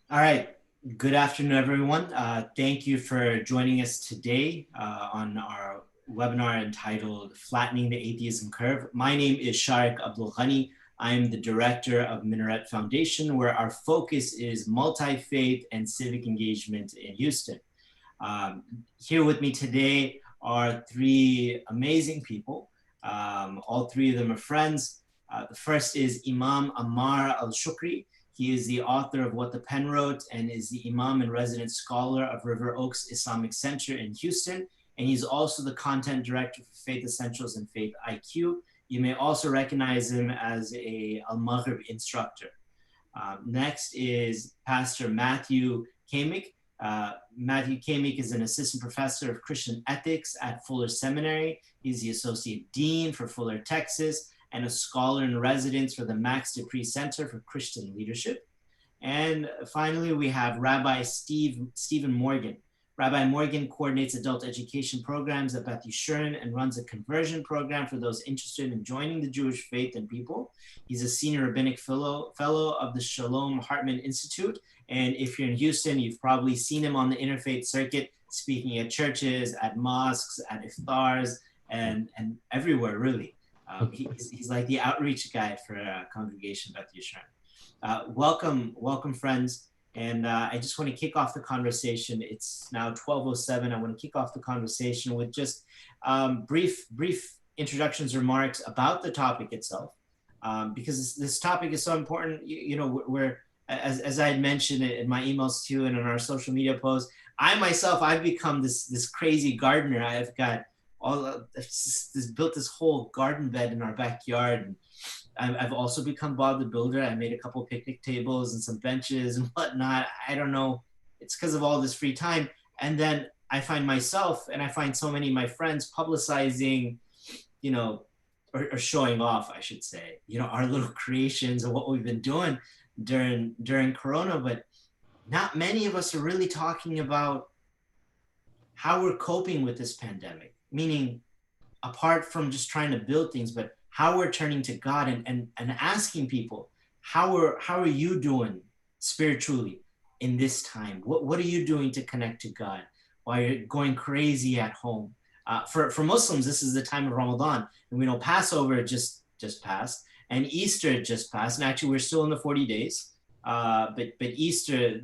All right. Good afternoon, everyone. Thank you for joining us today on our webinar entitled Flattening the Atheism Curve. My name is Sharik Abdul Ghani. I'm the director of Minaret Foundation, where our focus is multi-faith and civic engagement in Houston. Here with me today are three amazing people. All three of them are friends. The first is Imam Ammar al-Shukri. He is the author of What the Pen Wrote and is the Imam and resident scholar of River Oaks Islamic Center in Houston. And he's also the content director for Faith Essentials and Faith IQ. You may also recognize him as a Al-Maghrib instructor. Next is Pastor Matthew Kamick. Matthew Kamick is an assistant professor of Christian ethics at Fuller Seminary. He's the associate dean for Fuller, Texas, and a scholar in residence for the Max Dupree Center for Christian Leadership. And finally, we have Rabbi Stephen Morgan. Rabbi Morgan coordinates adult education programs at Beth Yeshurun and runs a conversion program for those interested in joining the Jewish faith and people. He's a senior rabbinic fellow of the Shalom Hartman Institute. And if you're in Houston, you've probably seen him on the interfaith circuit, speaking at churches, at mosques, at iftars, and everywhere, really. He's like the outreach guy for Congregation Beth Yeshurun. Welcome, friends. And I just want to kick off the conversation. It's now 12:07. I want to kick off the conversation with just brief introductions, remarks about the topic itself, because this topic is so important. We're as I had mentioned in my emails to you and in our social media posts, I've become this crazy gardener. I've got built this whole garden bed in our backyard. And I've also become Bob the Builder. I made a couple picnic tables and some benches and whatnot. I don't know. It's because of all this free time. And then I find myself, and I find so many of my friends publicizing, or showing off, I should say, our little creations and what we've been doing during Corona. But not many of us are really talking about how we're coping with this pandemic, meaning apart from just trying to build things, but how we're turning to God and asking people, how are you doing spiritually in this time? What are you doing to connect to God while you're going crazy at home? For Muslims, this is the time of Ramadan, and we know Passover just passed, and Easter just passed, and actually we're still in the 40 days, but Easter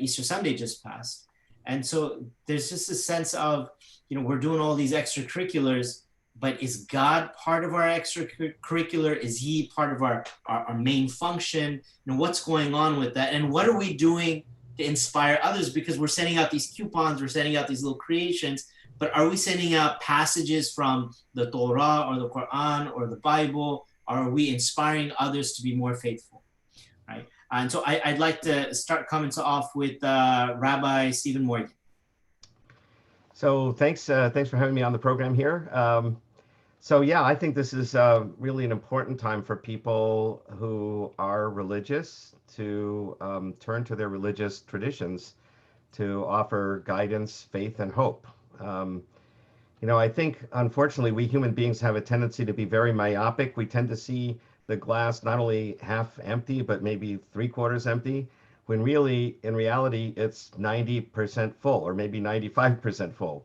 Sunday just passed, and so there's just a sense of, we're doing all these extracurriculars, but is God part of our extracurricular? Is he part of our main function? What's going on with that? And what are we doing to inspire others? Because we're sending out these coupons, we're sending out these little creations, but are we sending out passages from the Torah or the Quran or the Bible? Are we inspiring others to be more faithful? Right? And so I'd like to start comments off with Rabbi Stephen Morgan. So thanks for having me on the program here. I think this is really an important time for people who are religious to turn to their religious traditions to offer guidance, faith, and hope. I think, unfortunately, we human beings have a tendency to be very myopic. We tend to see the glass not only half empty, but maybe 3/4 empty, when really, in reality, it's 90% full or maybe 95% full.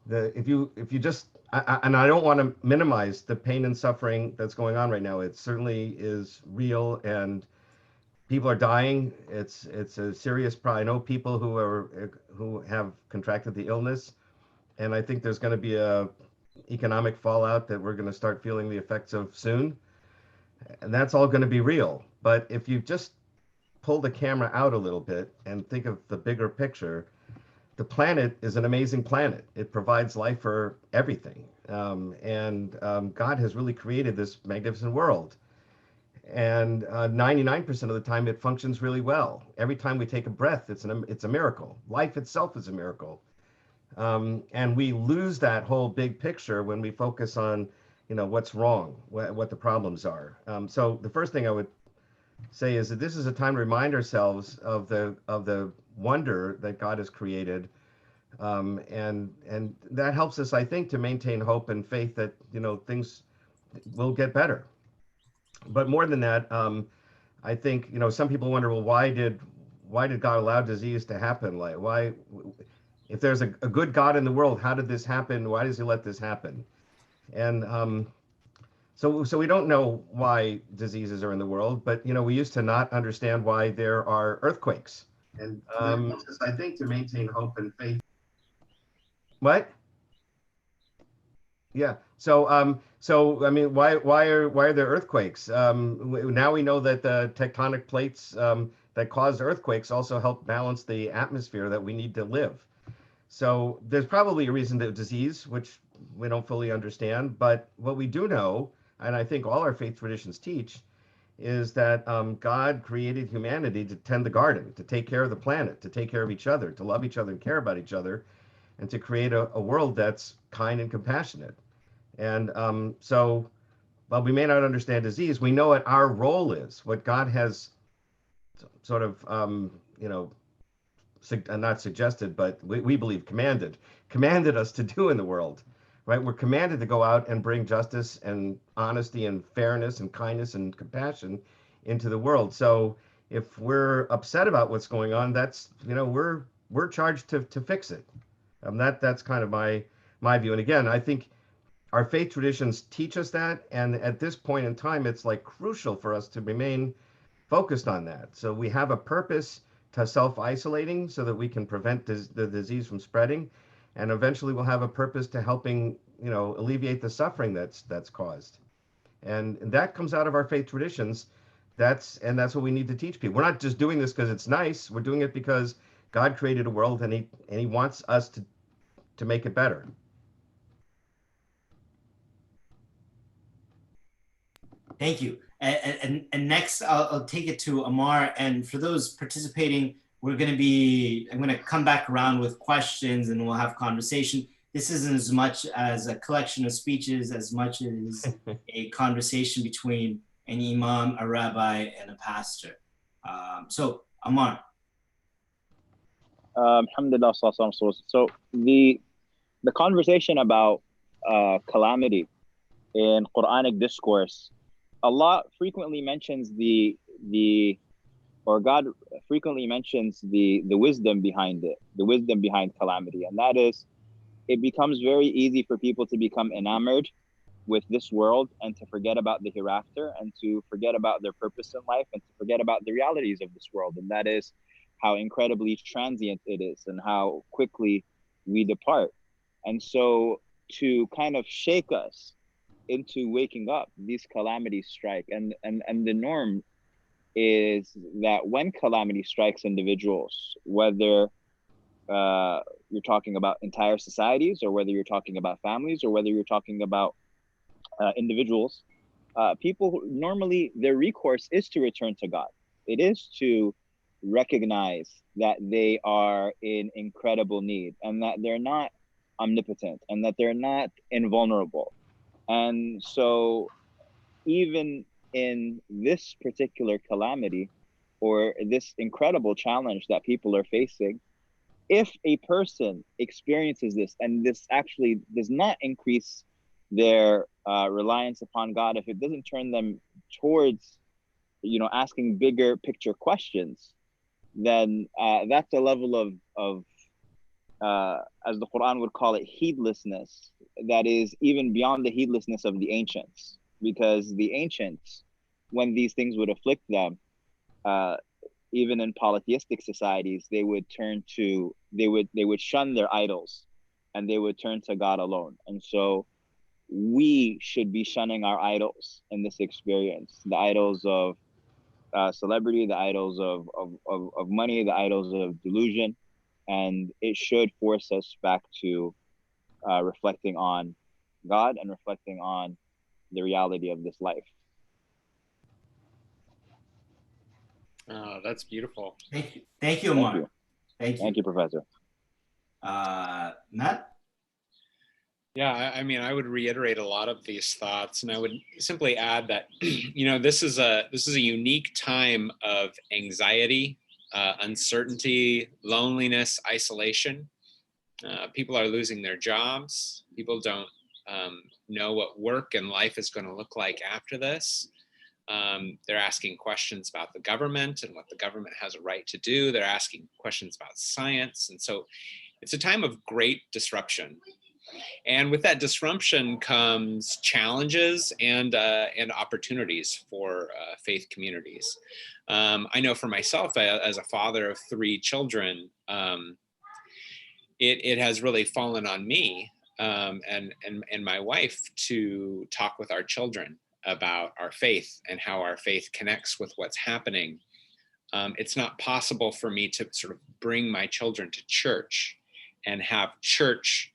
If you just, and I don't want to minimize the pain and suffering that's going on right now. It certainly is real, and people are dying. It's a serious problem. I know people who have contracted the illness, and I think there's going to be a economic fallout that we're going to start feeling the effects of soon, and that's all going to be real. But if you just pull the camera out a little bit and think of the bigger picture, the planet is an amazing planet. It provides life for everything. God has really created this magnificent world. And 99% of the time it functions really well. Every time we take a breath, it's a miracle. Life itself is a miracle. And we lose that whole big picture when we focus on, what's wrong, what the problems are. So the first thing I would say is that this is a time to remind ourselves of the wonder that God has created, and that helps us, I think, to maintain hope and faith that things will get better. But more than that, I think some people wonder, well, why did why did God allow disease to happen? Like, why, if there's a good God in the world, how did this happen? Why does he let this happen? And so we don't know why diseases are in the world, but we used to not understand why there are earthquakes. And that helps us, I think, to maintain hope and faith. What? Yeah. So I mean, why are there earthquakes? Now we know that the tectonic plates that cause earthquakes also help balance the atmosphere that we need to live. So there's probably a reason to disease, which we don't fully understand. But what we do know, and I think all our faith traditions teach, is that God created humanity to tend the garden, to take care of the planet, to take care of each other, to love each other and care about each other, and to create a world that's kind and compassionate. And so, while we may not understand disease, we know what our role is, what God has sort of, not suggested, but we believe commanded us to do in the world, right? We're commanded to go out and bring justice and honesty and fairness and kindness and compassion into the world. So if we're upset about what's going on, that's, we're charged to fix it. That's kind of my view. And again, I think our faith traditions teach us that, and at this point in time, it's like crucial for us to remain focused on that. So we have a purpose to self-isolating so that we can prevent the disease from spreading, and eventually we'll have a purpose to helping, alleviate the suffering that's caused. And that comes out of our faith traditions. That's what we need to teach people. We're not just doing this because it's nice. We're doing it because God created a world, and he wants us to make it better. Thank you. And next, I'll take it to Amar. And for those participating, I'm going to come back around with questions and we'll have conversation. This isn't as much as a collection of speeches as much as a conversation between an imam, a rabbi, and a pastor. So, Amar. Alhamdulillah. So the conversation about calamity in Quranic discourse, Allah frequently mentions God frequently mentions the wisdom behind it, the wisdom behind calamity. And that is, it becomes very easy for people to become enamored with this world and to forget about the hereafter, and to forget about their purpose in life, and to forget about the realities of this world. And that is how incredibly transient it is and how quickly we depart. And so to kind of shake us into waking up, these calamities strike. And the norm is that when calamity strikes individuals, whether you're talking about entire societies, or whether you're talking about families, or whether you're talking about individuals, people normally, their recourse is to return to God. It is to recognize that they are in incredible need, and that they're not omnipotent, and that they're not invulnerable. And so even in this particular calamity, or this incredible challenge that people are facing, if a person experiences this, and this actually does not increase their reliance upon God, if it doesn't turn them towards, asking bigger picture questions, then that's a level of as the Quran would call it, heedlessness, that is even beyond the heedlessness of the ancients. Because the ancients, when these things would afflict them, even in polytheistic societies, they would shun their idols, and they would turn to God alone. And so we should be shunning our idols in this experience, the idols of celebrity, the idols of money, the idols of delusion. And it should force us back to reflecting on God and reflecting on the reality of this life. Oh, that's beautiful. Thank you. Thank you, Amar. Thank you. Thank you, Professor. Matt? Yeah, I mean, I would reiterate a lot of these thoughts, and I would simply add that, this is a unique time of anxiety, uncertainty, loneliness, isolation. People are losing their jobs. People don't know what work and life is going to look like after this. They're asking questions about the government and what the government has a right to do. They're asking questions about science. And so it's a time of great disruption. And with that disruption comes challenges and opportunities for faith communities. I know for myself, as a father of 3 children, it has really fallen on me and my wife to talk with our children about our faith and how our faith connects with what's happening. It's not possible for me to sort of bring my children to church and have church,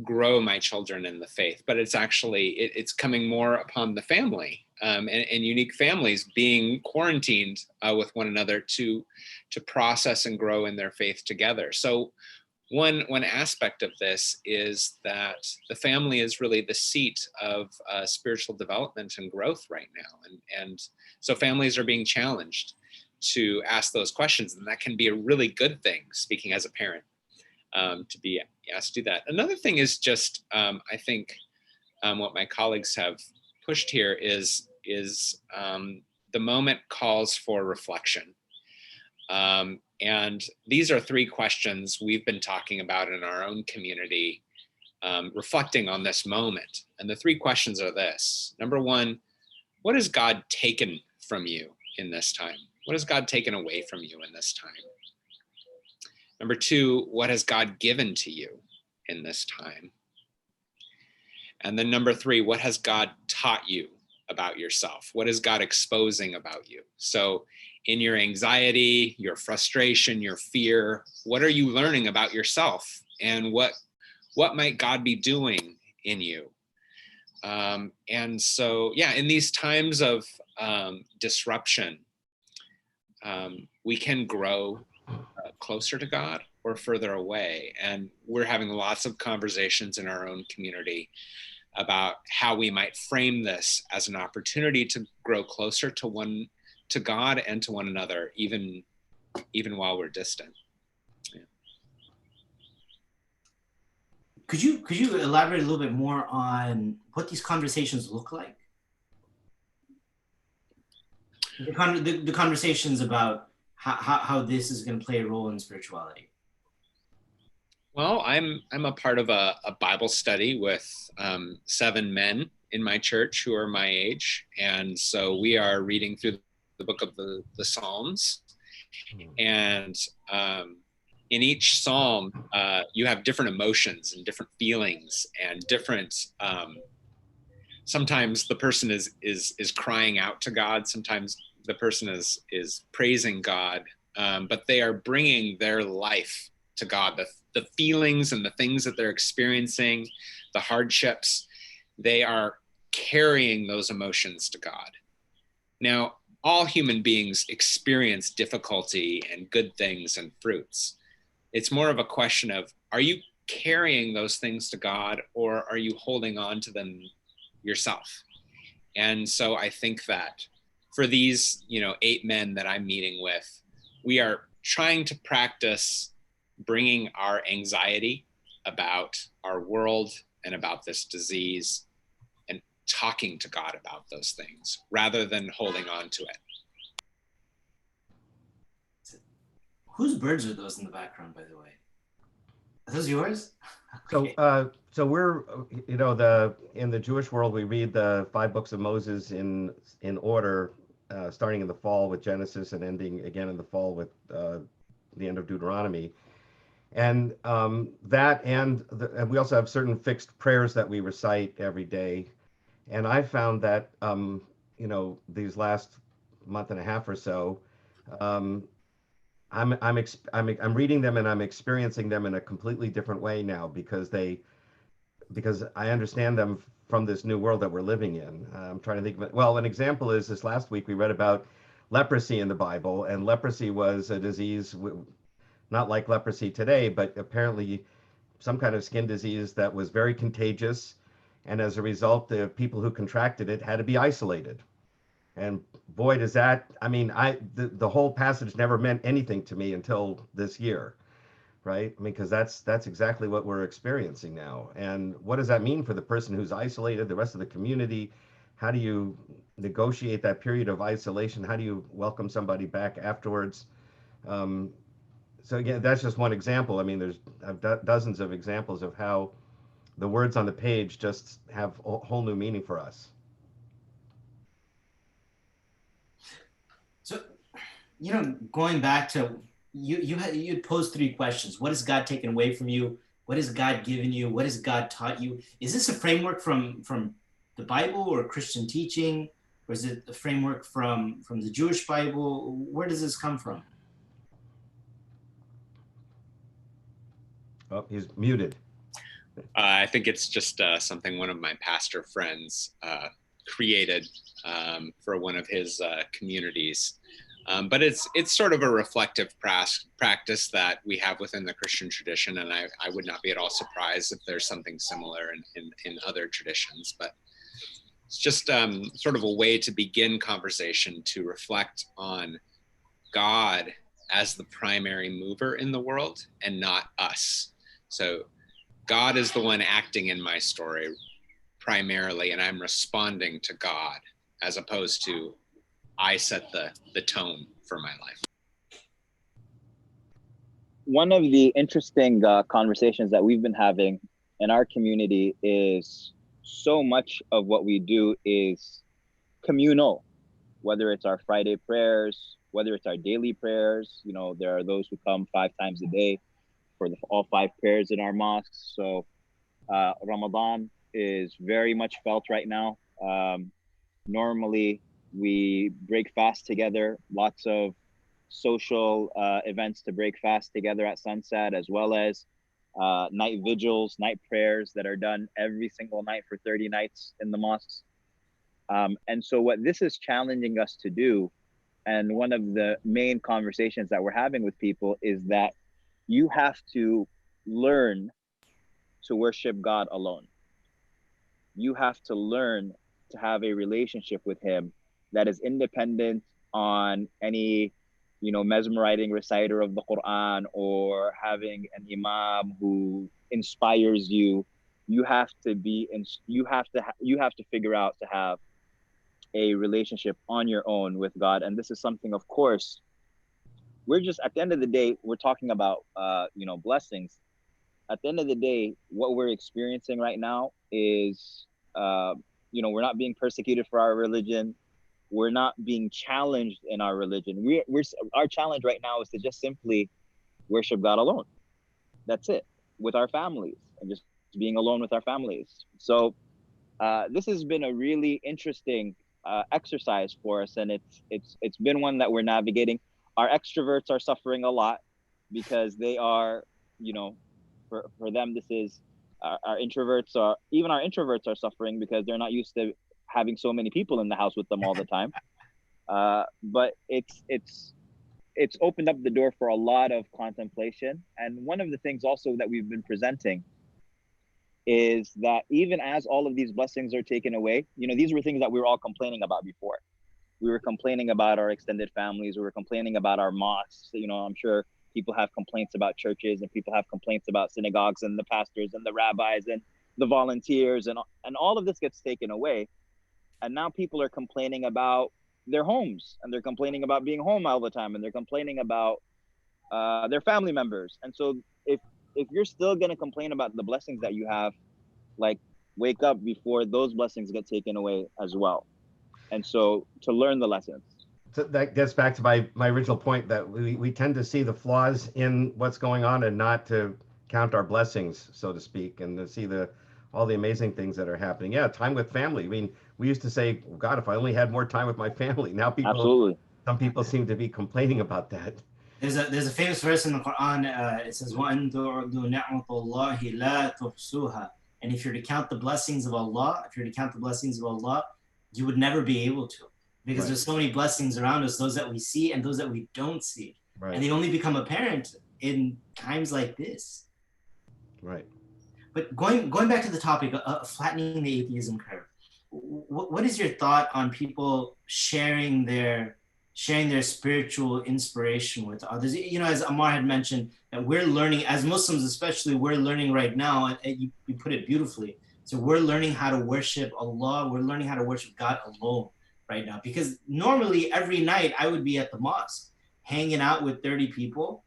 grow my children in the faith, but it's actually, it's coming more upon the family and unique families being quarantined with one another to process and grow in their faith together. So one aspect of this is that the family is really the seat of spiritual development and growth right now. And so families are being challenged to ask those questions, and that can be a really good thing, speaking as a parent, to be asked to do that. Another thing is just, I think what my colleagues have pushed here is the moment calls for reflection. And these are 3 questions we've been talking about in our own community, reflecting on this moment. And the 3 questions are this. Number 1, what has God taken from you in this time? What has God taken away from you in this time? Number 2, what has God given to you in this time? And then number 3, what has God taught you about yourself? What is God exposing about you? So in your anxiety, your frustration, your fear, what are you learning about yourself? And what might God be doing in you? And so, yeah, in these times of disruption, we can grow closer to God or further away. And we're having lots of conversations in our own community about how we might frame this as an opportunity to grow closer to God and to one another, even while we're distant. Yeah. Could you elaborate a little bit more on what these conversations look like? The conversations about how this is going to play a role in spirituality. Well, I'm a part of a Bible study with 7 men in my church who are my age, and so we are reading through the book of the Psalms, and in each psalm you have different emotions and different feelings and different. Sometimes the person is crying out to God. Sometimes the person is praising God, but they are bringing their life to God. The feelings and the things that they're experiencing, the hardships, they are carrying those emotions to God. Now, all human beings experience difficulty and good things and fruits. It's more of a question of, are you carrying those things to God, or are you holding on to them yourself? And so I think that for these 8 men that I'm meeting with, we are trying to practice bringing our anxiety about our world and about this disease and talking to God about those things rather than holding on to it. Whose birds are those in the background, by the way? Are those yours? Okay. So we're, in the Jewish world, we read the 5 books of Moses in order, starting in the fall with Genesis and ending again in the fall with the end of Deuteronomy. And that, and we also have certain fixed prayers that we recite every day. And I found that, these last month and a half or so, I'm reading them and I'm experiencing them in a completely different way now because I understand them from this new world that we're living in. I'm trying to think of it. Well, an example is this last week we read about leprosy in the Bible, and leprosy was a disease not like leprosy today, but apparently some kind of skin disease that was very contagious. And as a result, the people who contracted it had to be isolated. And boy, does that, the whole passage never meant anything to me until this year, right? Because that's exactly what we're experiencing now. And what does that mean for the person who's isolated, the rest of the community? how do you negotiate that period of isolation? How do you welcome somebody back afterwards? Um, so again, that's just one example. I mean, there's dozens of examples of how the words on the page just have a whole new meaning for us. So, going back to you'd posed three questions. What has God taken away from you? What has God given you? What has God taught you? Is this a framework from the Bible or Christian teaching, or is it a framework from the Jewish Bible? Where does this come from? Oh, he's muted. I think it's just something one of my pastor friends created for one of his communities. But it's sort of a reflective practice that we have within the Christian tradition, and I would not be at all surprised if there's something similar in other traditions. But it's just sort of a way to begin conversation, to reflect on God as the primary mover in the world and not us. So God is the one acting in my story primarily, and I'm responding to God, as opposed to I set the tone for my life. One of the interesting conversations that we've been having in our community is so much of what we do is communal, whether it's our Friday prayers, whether it's our daily prayers. There are those who come 5 times a day for all 5 prayers in our mosques. So Ramadan is very much felt right now. Normally, we break fast together, lots of social events to break fast together at sunset, as well as night vigils, night prayers that are done every single night for 30 nights in the mosques. And so what this is challenging us to do, and one of the main conversations that we're having with people, is that you have to learn to worship God alone. You have to learn to have a relationship with him that is independent on any, mesmerizing reciter of the Quran or having an imam who inspires you. You have to figure out to have a relationship on your own with God. And this is something, of course, we're just, at the end of the day, we're talking about, blessings. At the end of the day, what we're experiencing right now is, we're not being persecuted for our religion. We're not being challenged in our religion. Our challenge right now is to just simply worship God alone. That's it, with our families, and just being alone with our families. So this has been a really interesting exercise for us, and it's been one that we're navigating. Our extroverts are suffering a lot because they are, for them, this is our introverts are suffering because they're not used to having so many people in the house with them all the time. But it's opened up the door for a lot of contemplation. And one of the things also that we've been presenting is that even as all of these blessings are taken away, these were things that we were all complaining about before. We were complaining about our extended families. We were complaining about our mosques. I'm sure people have complaints about churches, and people have complaints about synagogues and the pastors and the rabbis and the volunteers, and all of this gets taken away. And now people are complaining about their homes, and they're complaining about being home all the time, and they're complaining about their family members. And so if you're still going to complain about the blessings that you have, like, wake up before those blessings get taken away as well. And so to learn the lessons. So that gets back to my original point that we tend to see the flaws in what's going on and not to count our blessings, so to speak, and to see all the amazing things that are happening. Yeah, time with family. I mean, we used to say, God, if I only had more time with my family. Now some people seem to be complaining about that. There's a famous verse in the Quran. It says, وَأَن تُعُدُّوا نِعْمَةَ اللَّهِ لَا تُحْصُوهَا. And if you're to count the blessings of Allah, you would never be able to, because Right. There's so many blessings around us, those that we see and those that we don't see. Right. And they only become apparent in times like this. Right. But going back to the topic of flattening the atheism curve, what is your thought on people sharing their spiritual inspiration with others? As Ammar had mentioned, that we're learning, as Muslims especially, we're learning right now, and you put it beautifully, So we're learning how to worship Allah. We're learning how to worship God alone right now. Because normally every night I would be at the mosque, hanging out with 30 people,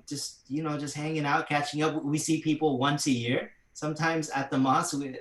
just hanging out, catching up. We see people once a year, sometimes at the mosque, during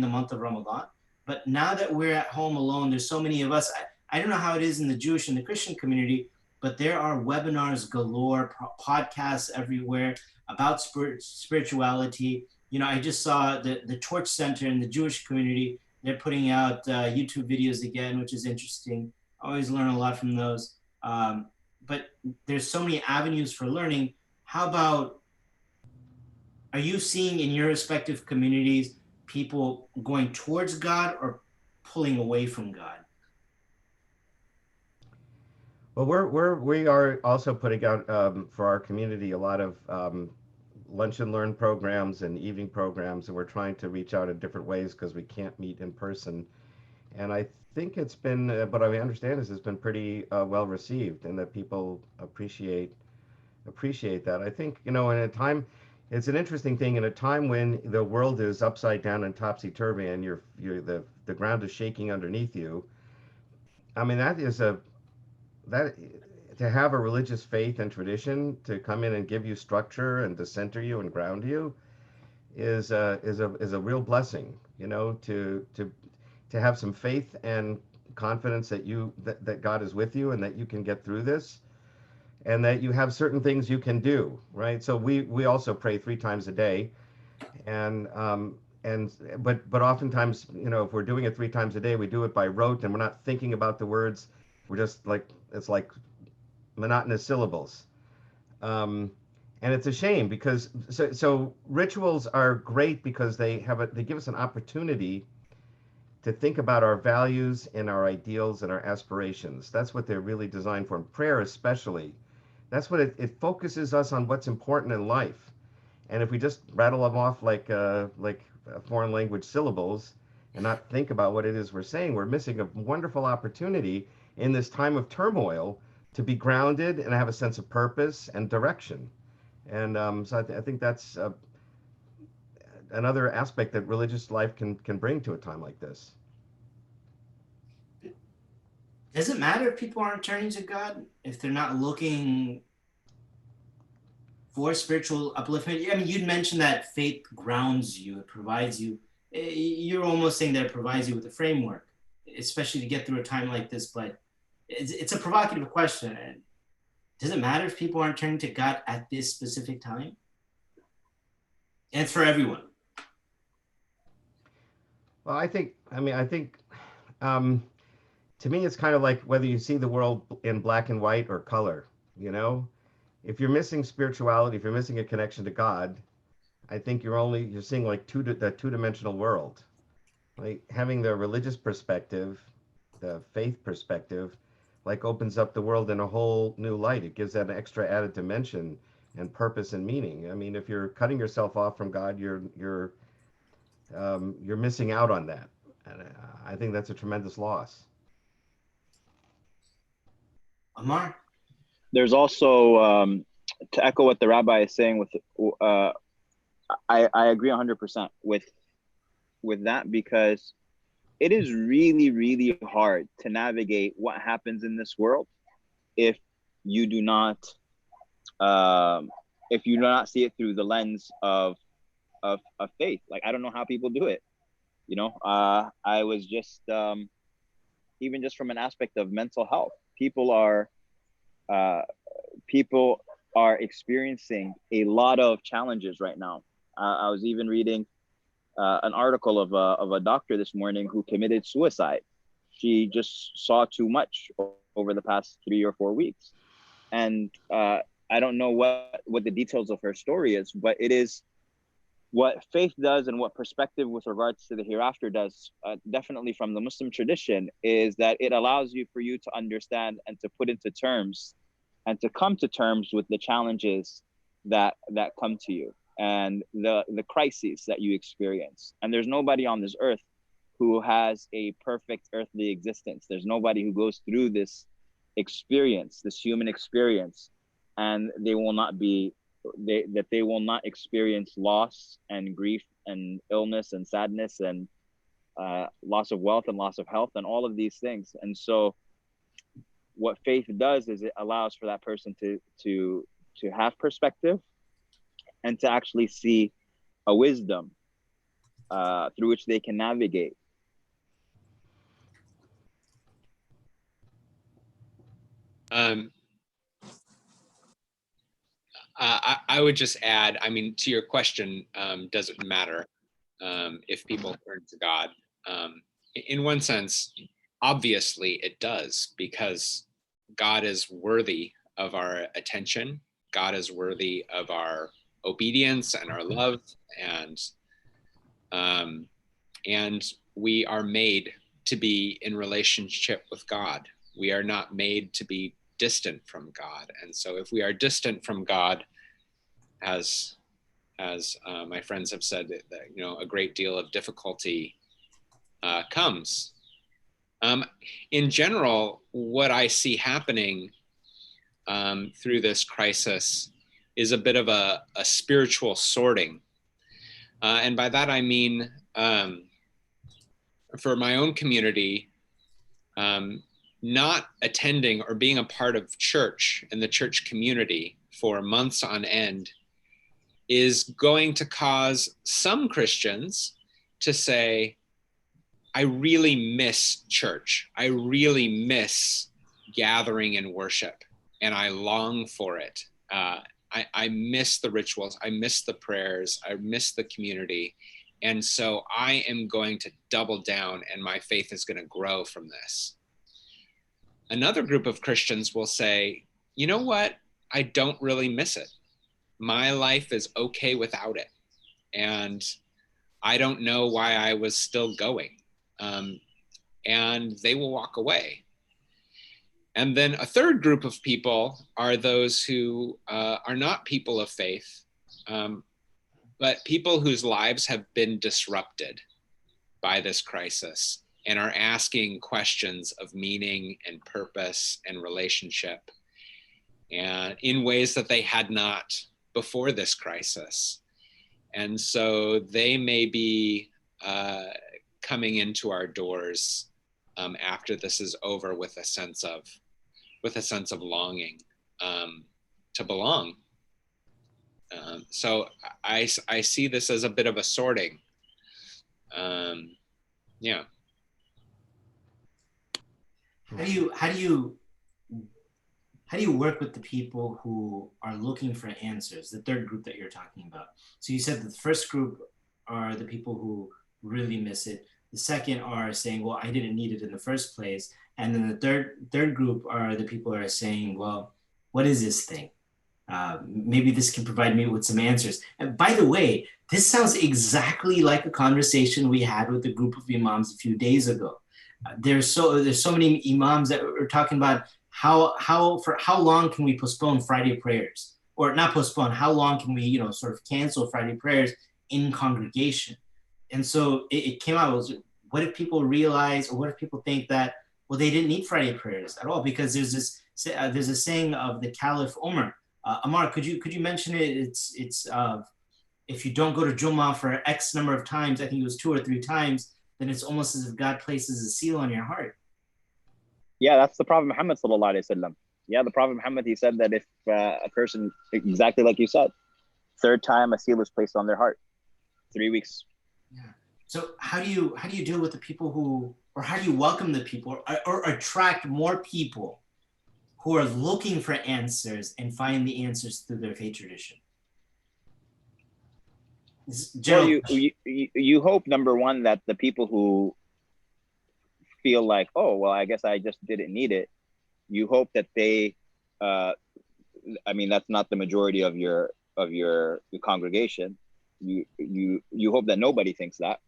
the month of Ramadan. But now that we're at home alone, there's so many of us. I don't know how it is in the Jewish and the Christian community, but there are webinars galore, podcasts everywhere about spirituality. I just saw the Torch Center in the Jewish community. They're putting out YouTube videos again, which is interesting. I always learn a lot from those. But there's so many avenues for learning. How about, are you seeing in your respective communities people going towards God or pulling away from God? Well, we are also putting out for our community a lot of lunch and learn programs and evening programs, and we're trying to reach out in different ways because we can't meet in person. And I think it's been, what I understand is it's been pretty well received, and that people appreciate that. I think, in a time, it's an interesting thing in a time when the world is upside down and topsy turvy, and the ground is shaking underneath you. I mean, that to have a religious faith and tradition to come in and give you structure and to center you and ground you is a real blessing. To have some faith and confidence that God is with you and that you can get through this, and that you have certain things you can do, right? So we also pray 3 times a day, but oftentimes, if we're doing it 3 times a day, we do it by rote, and we're not thinking about the words. We're just like, it's like monotonous syllables. And it's a shame because so rituals are great because they give us an opportunity to think about our values and our ideals and our aspirations. That's what they're really designed for. And prayer especially. That's what it focuses us on what's important in life. And if we just rattle them off like foreign language syllables and not think about what it is we're saying, we're missing a wonderful opportunity in this time of turmoil to be grounded and have a sense of purpose and direction. And so I think that's another aspect that religious life can bring to a time like this. Does it matter if people aren't turning to God, if they're not looking for spiritual upliftment? I mean, you'd mentioned that faith grounds you, it provides you. You're almost saying that it provides you with a framework, especially to get through a time like this. But it's a provocative question. Does it matter if people aren't turning to God at this specific time? And it's for everyone. Well, to me, it's kind of like whether you see the world in black and white or color. If you're missing spirituality, if you're missing a connection to God, I think you're seeing like the two-dimensional world. Like having the religious perspective, the faith perspective, like opens up the world in a whole new light. It gives that an extra added dimension and purpose and meaning. I mean, if you're cutting yourself off from God, you're missing out on that, and I think that's a tremendous loss. Amar? There's also, to echo what the rabbi is saying, I agree 100% with that, because it is really, really hard to navigate what happens in this world if you do not see it through the lens of faith. Like, I don't know how people do it. I was just even just from an aspect of mental health, people are experiencing a lot of challenges right now. I was even reading an article of a doctor this morning who committed suicide. She just saw too much over the past 3 or 4 weeks. And I don't know what the details of her story is, but it is what faith does and what perspective with regards to the hereafter does, definitely from the Muslim tradition, is that it allows you to understand and to put into terms and to come to terms with the challenges that come to you and the crises that you experience. And there's nobody on this earth who has a perfect earthly existence. There's nobody who goes through this experience, this human experience, and they will not be that they will not experience loss and grief and illness and sadness and loss of wealth and loss of health and all of these things. And so what faith does is it allows for that person to have perspective and to actually see a wisdom through which they can navigate. I would just add, I mean, to your question, does it matter if people turn to God? In one sense, obviously it does, because God is worthy of our attention. God is worthy of our obedience and our love, and we are made to be in relationship with God. We are not made to be distant from God. And so if we are distant from God, as my friends have said, that a great deal of difficulty comes. In general, what I see happening through this crisis is a bit of a spiritual sorting. And by that I mean, for my own community, not attending or being a part of church and the church community for months on end is going to cause some Christians to say, I really miss church. I really miss gathering in worship, and I long for it. I miss the rituals. I miss the prayers. I miss the community. And so I am going to double down, and my faith is going to grow from this. Another group of Christians will say, you know what? I don't really miss it. My life is okay without it. And I don't know why I was still going. And they will walk away. And then a third group of people are those who are not people of faith, but people whose lives have been disrupted by this crisis and are asking questions of meaning and purpose and relationship, and in ways that they had not before this crisis. And so they may be coming into our doors after this is over with a sense of longing to belong. So I see this as a bit of a sorting. Yeah. How do you work with the people who are looking for answers, the third group that you're talking about? So you said the first group are the people who really miss it. The second are saying, well, I didn't need it in the first place. And then the third group are the people who are saying, well, what is this thing? Maybe this can provide me with some answers. And by the way, this sounds exactly like a conversation we had with a group of imams a few days ago. There's so many imams that are talking about for how long can we postpone Friday prayers, or not postpone? How long can we sort of cancel Friday prayers in congregation? And so it came out. Was, what if people realize, or what if people think that, well, they didn't need Friday prayers at all? Because there's a saying of the Caliph Umar. Amar, could you mention it? It's if you don't go to Jummah for X number of times, I think it was 2 or 3 times, then it's almost as if God places a seal on your heart. Yeah, that's the Prophet Muhammad sallallahu alaihi wasallam. Yeah, the Prophet Muhammad, he said that if a person, exactly like you said, third time a seal is placed on their heart, 3 weeks. Yeah. So how do you deal with the people who, or how do you welcome the people, or attract more people who are looking for answers and find the answers through their faith tradition? Well, you hope, number one, that the people who feel like, oh, well, I guess I just didn't need it, you hope that they, I mean, that's not the majority of your congregation. You hope that nobody thinks that.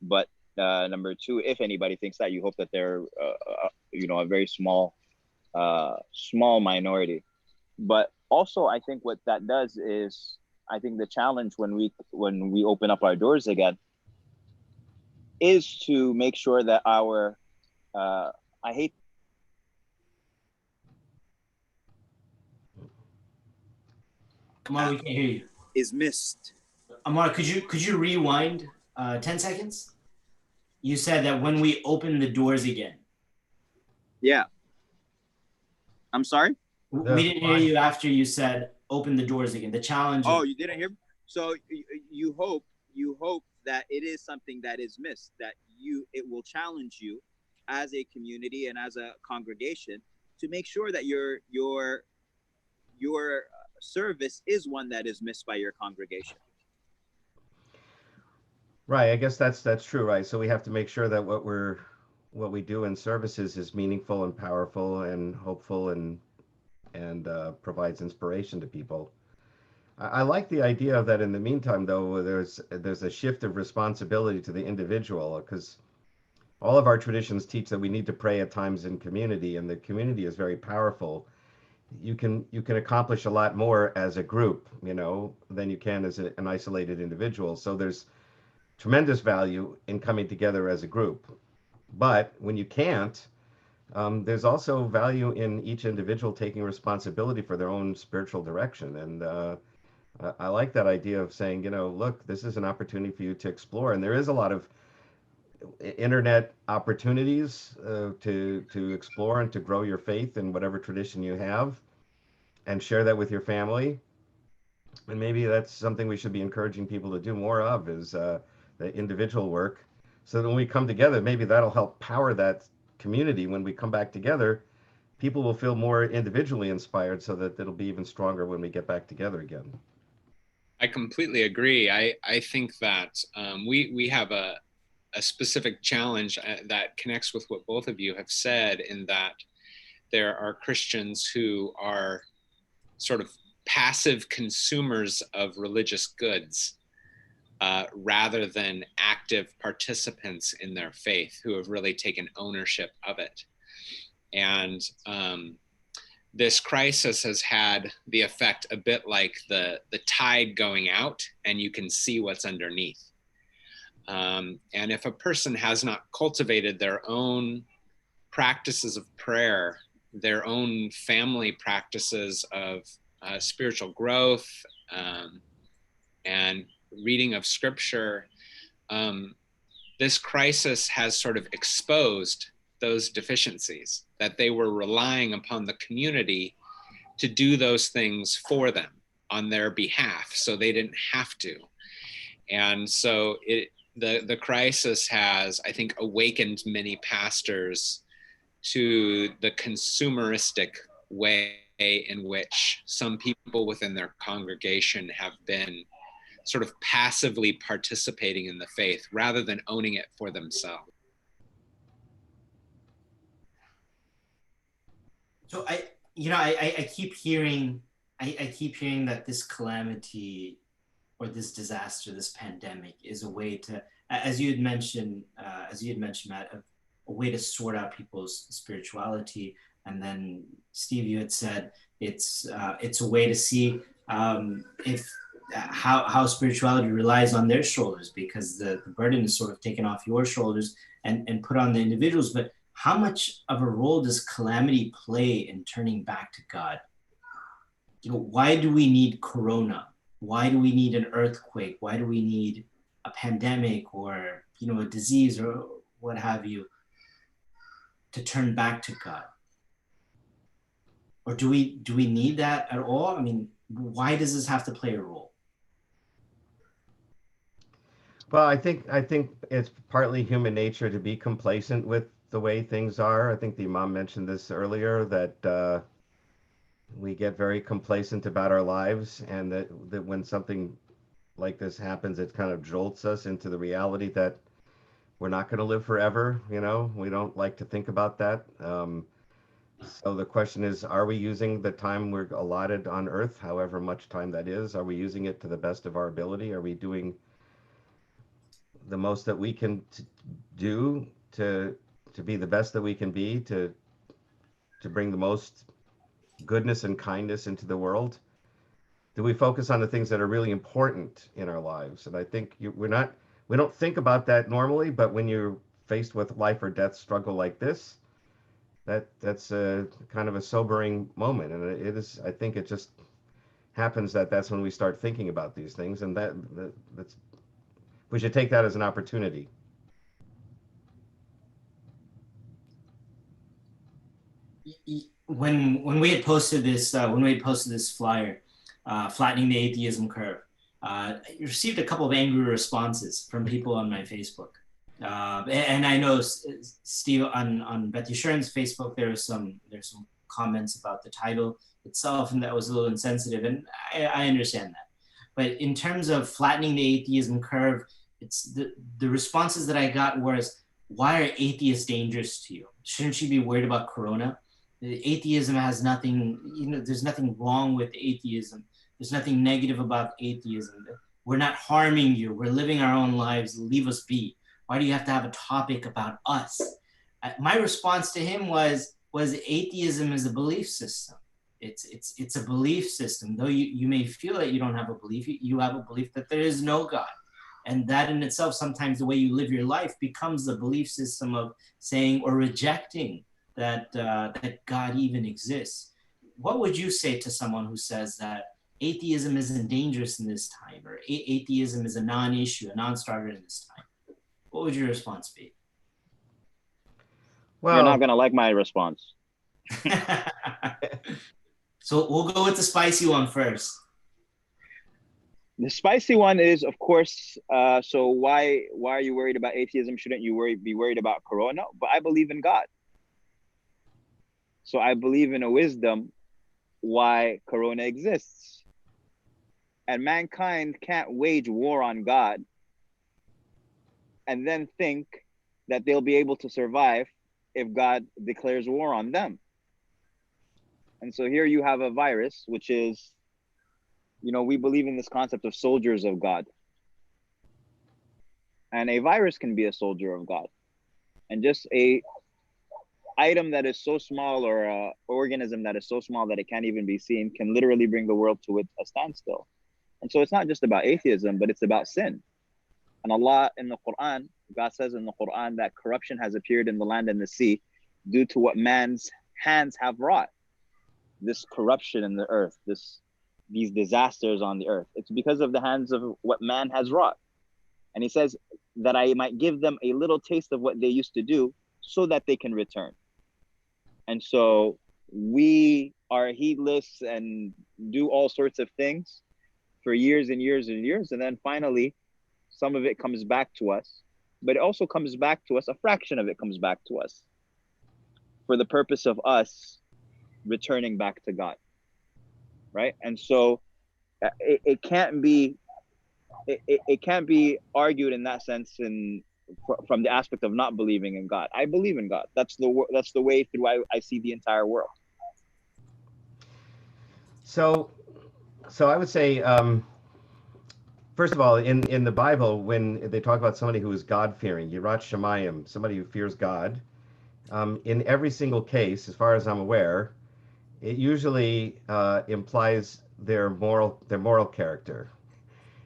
But number two, if anybody thinks that, you hope that they're, a very small minority. But also, I think what that does is, I think the challenge when we open up our doors again is to make sure that our Amar, we can't hear you. is missed. Amar, could you rewind 10 seconds? You said that when we open the doors again. Yeah. I'm sorry? We didn't hear you after you said open the doors again. The challenge. Oh, you didn't hear me? So you hope that it is something that is missed, that it will challenge you as a community and as a congregation to make sure that your service is one that is missed by your congregation. Right. I guess that's true, right? So we have to make sure that what we do in services is meaningful and powerful and hopeful and provides inspiration to people. I like the idea of that. In the meantime, though, there's a shift of responsibility to the individual, because all of our traditions teach that we need to pray at times in community, and the community is very powerful. You can accomplish a lot more as a group, than you can as an isolated individual. So there's tremendous value in coming together as a group. But when you can't, there's also value in each individual taking responsibility for their own spiritual direction. And I like that idea of saying, look, this is an opportunity for you to explore. And there is a lot of internet opportunities to explore and to grow your faith in whatever tradition you have and share that with your family. And maybe that's something we should be encouraging people to do more of, is the individual work. So that when we come together, maybe that'll help power that community. When we come back together, people will feel more individually inspired, so that it'll be even stronger when we get back together again. I completely agree. I think that we have a specific challenge that connects with what both of you have said, in that there are Christians who are sort of passive consumers of religious goods, rather than active participants in their faith who have really taken ownership of it. And this crisis has had the effect a bit like the tide going out, and you can see what's underneath. And if a person has not cultivated their own practices of prayer, their own family practices of spiritual growth, and reading of scripture, this crisis has sort of exposed those deficiencies, that they were relying upon the community to do those things for them on their behalf, so they didn't have to. And so the crisis has, I think, awakened many pastors to the consumeristic way in which some people within their congregation have been sort of passively participating in the faith rather than owning it for themselves. So I keep hearing that this calamity or this disaster, this pandemic, is a way to, as you had mentioned, Matt, a way to sort out people's spirituality. And then Steve, you had said it's a way to see if how spirituality relies on their shoulders, because the burden is sort of taken off your shoulders and put on the individuals. But how much of a role does calamity play in turning back to God? Why do we need Corona? Why do we need an earthquake? Why do we need a pandemic or a disease or what have you to turn back to God? Or do we need that at all? I mean, why does this have to play a role? Well, I think it's partly human nature to be complacent with the way things are. I think the Imam mentioned this earlier, that we get very complacent about our lives, and that when something like this happens, it kind of jolts us into the reality that we're not going to live forever. We don't like to think about that. So the question is, are we using the time we're allotted on earth, however much time that is? Are we using it to the best of our ability? Are we doing the most that we can do to be the best that we can be, to bring the most goodness and kindness into the world? Do we focus on the things that are really important in our lives? And I think we don't think about that normally, but when you're faced with life or death struggle like this, that's a kind of a sobering moment. And it is, I think it just happens, that's when we start thinking about these things, and that's we should take that as an opportunity. When we had posted this flyer, flattening the atheism curve, I received a couple of angry responses from people on my Facebook. And I know, Steve, on Beth Yeshurun's Facebook, there's some comments about the title itself, and that was a little insensitive, and I understand that. But in terms of flattening the atheism curve, it's the responses that I got was, why are atheists dangerous to you? Shouldn't you be worried about Corona? Atheism has nothing, there's nothing wrong with atheism. There's nothing negative about atheism. We're not harming you. We're living our own lives. Leave us be. Why do you have to have a topic about us? My response to him was atheism is a belief system. It's a belief system. Though you may feel that you don't have a belief, you have a belief that there is no God. And that in itself, sometimes the way you live your life becomes the belief system of saying or rejecting that God even exists. What would you say to someone who says that atheism isn't dangerous in this time, or atheism is a non-issue, a non-starter in this time? What would your response be? Well, you're not going to like my response. So we'll go with the spicy one first. The spicy one is, of course, so why are you worried about atheism? Shouldn't you be worried about Corona? But I believe in God. So I believe in a wisdom why Corona exists. And mankind can't wage war on God and then think that they'll be able to survive if God declares war on them. And so here you have a virus, which is, we believe in this concept of soldiers of God. And a virus can be a soldier of God. And just a item that is so small, or a organism that is so small that it can't even be seen, can literally bring the world to a standstill. And so it's not just about atheism, but it's about sin. And Allah in the Quran, God says in the Quran that corruption has appeared in the land and the sea due to what man's hands have wrought. This corruption in the earth, these disasters on the earth, it's because of the hands of what man has wrought. And he says that I might give them a little taste of what they used to do so that they can return. And so we are heedless and do all sorts of things for years and years and years. And then finally, some of it comes back to us, but it also comes back to us, a fraction of it comes back to us for the purpose of us returning back to God, right? And so it can't be argued in that sense from the aspect of not believing in God. I believe in God. That's the way through I see the entire world. So I would say, first of all, in the Bible, when they talk about somebody who is God-fearing, Yirat Shamayim, somebody who fears God, in every single case, as far as I'm aware, it usually implies their moral character.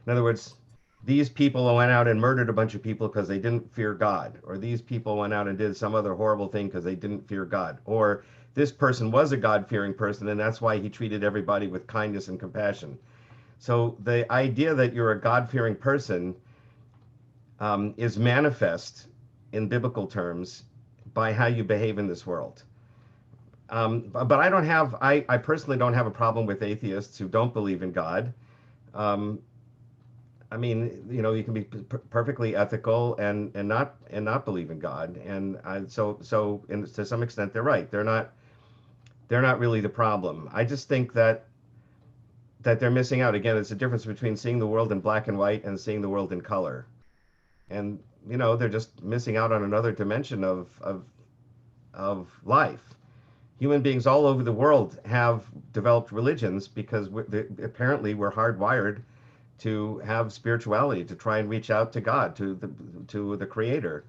In other words, these people went out and murdered a bunch of people because they didn't fear God, or these people went out and did some other horrible thing because they didn't fear God, or this person was a God-fearing person and that's why he treated everybody with kindness and compassion. So the idea that you're a God-fearing person is manifest in biblical terms by how you behave in this world. But I personally don't have a problem with atheists who don't believe in God. I mean, you can be perfectly ethical and not believe in God, and so to some extent they're right. They're not really the problem. I just think that they're missing out. Again, it's a difference between seeing the world in black and white and seeing the world in color, and they're just missing out on another dimension of life. Human beings all over the world have developed religions because apparently we're hardwired to have spirituality, to try and reach out to God, to the Creator.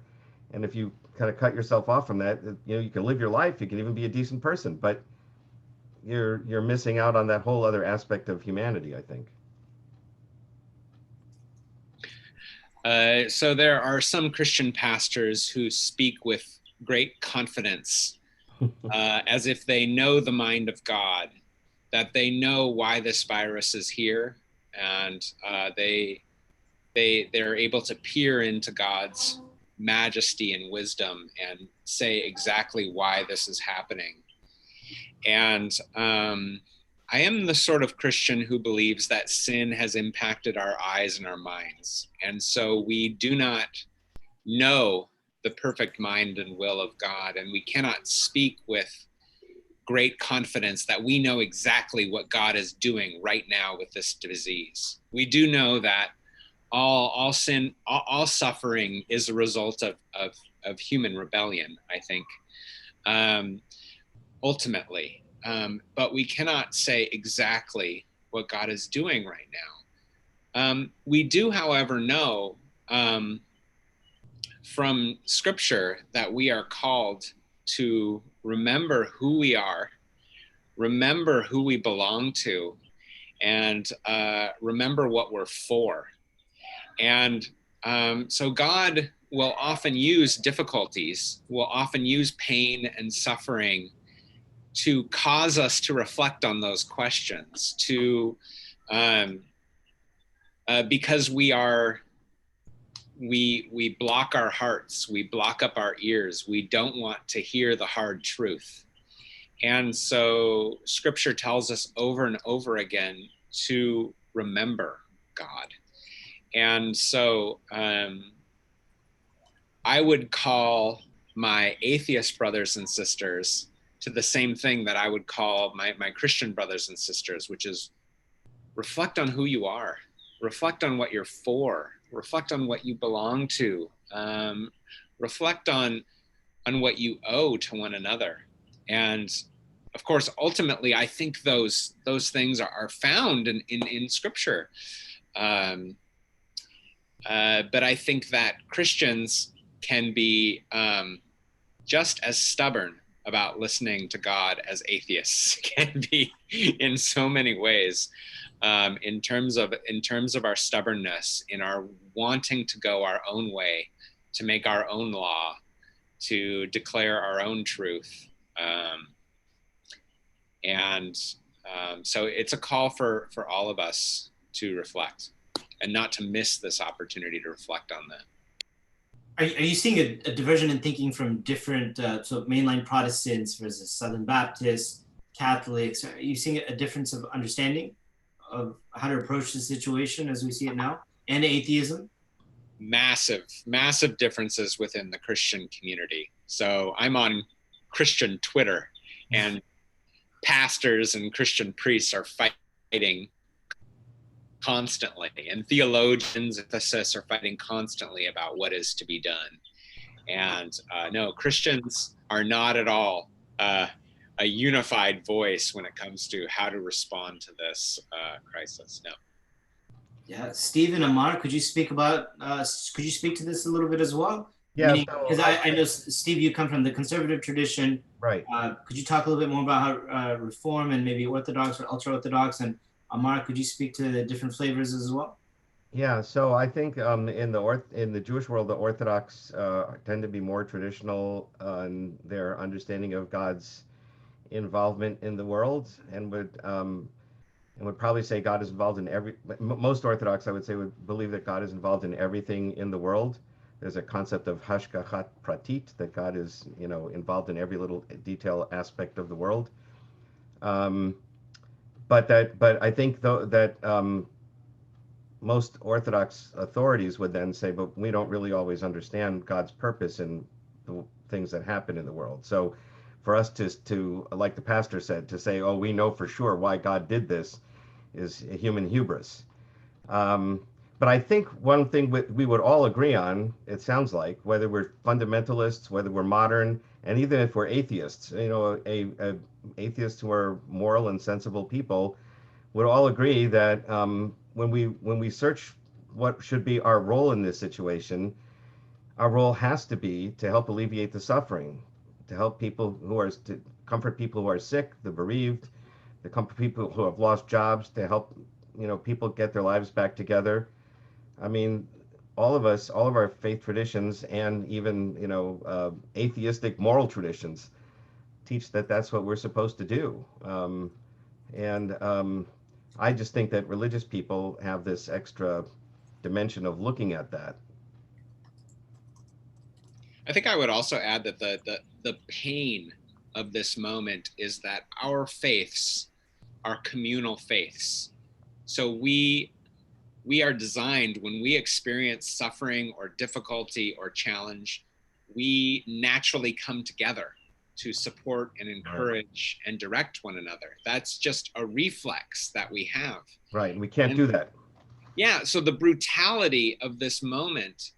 And if you kind of cut yourself off from that, you can live your life, you can even be a decent person, but you're missing out on that whole other aspect of humanity, I think. So there are some Christian pastors who speak with great confidence, as if they know the mind of God. that they know why this virus is here, and they're able to peer into God's majesty and wisdom and say exactly why this is happening. And I am the sort of Christian who believes that sin has impacted our eyes and our minds. And so we do not know the perfect mind and will of God, and we cannot speak with great confidence that we know exactly what God is doing right now with this disease. We do know that all sin, all suffering is a result of human rebellion, I think, ultimately. But we cannot say exactly what God is doing right now. We do, however, know from Scripture that we are called to remember who we are, remember who we belong to, and remember what we're for. And so God will often use difficulties, will often use pain and suffering to cause us to reflect on those questions, to because we block our hearts, we block up our ears, we don't want to hear the hard truth. And so Scripture tells us over and over again to remember God. And so I would call my atheist brothers and sisters to the same thing that I would call my Christian brothers and sisters, which is reflect on who you are, reflect on what you're for, reflect on what you belong to, reflect on what you owe to one another. And of course, ultimately, I think those things are found in Scripture. But I think that Christians can be just as stubborn about listening to God as atheists can be in so many ways, in terms of our stubbornness, in our wanting to go our own way, to make our own law, to declare our own truth. So it's a call for all of us to reflect and not to miss this opportunity to reflect on that. Are you seeing a diversion in thinking from different, so mainline Protestants versus Southern Baptists, Catholics? Are you seeing a difference of understanding of how to approach the situation as we see it now, and atheism? Massive differences within the Christian community. So I'm on Christian Twitter, and pastors and Christian priests are fighting constantly, and theologians and ethicists are fighting constantly about what is to be done. And no, Christians are not at all a unified voice when it comes to how to respond to this crisis. No. Yeah, Steve and Amar, could you speak about? Could you speak to this a little bit as well? Yeah, because I know, Steve, you come from the conservative tradition. Right. Could you talk a little bit more about how Reform and maybe Orthodox or ultra-Orthodox? And Amar, could you speak to the different flavors as well? Yeah, so I think in the Jewish world, the Orthodox tend to be more traditional in their understanding of God's involvement in the world, and would probably say God is involved in most Orthodox, I would say, would believe that God is involved in everything in the world. There's a concept of hashgachat pratit, that God is, involved in every little detail aspect of the world. But I think though that most Orthodox authorities would then say, but we don't really always understand God's purpose in the things that happen in the world. So for us to like the pastor said, to say, oh, we know for sure why God did this, is a human hubris. But I think one thing we would all agree on, it sounds like, whether we're fundamentalists, whether we're modern, and even if we're atheists, atheists who are moral and sensible people would all agree that when we search what should be our role in this situation, our role has to be to help alleviate the suffering, to help to comfort people who are sick, the bereaved, to comfort people who have lost jobs, to help people get their lives back together. I mean, all of our faith traditions and even atheistic moral traditions teach that that's what we're supposed to do. And I just think that religious people have this extra dimension of looking at that. I think I would also add that the pain of this moment is that our faiths are communal faiths. So we are designed, when we experience suffering or difficulty or challenge, we naturally come together to support and encourage and direct one another. That's just a reflex that we have. Right, and we can't do that. Yeah, so the brutality of this moment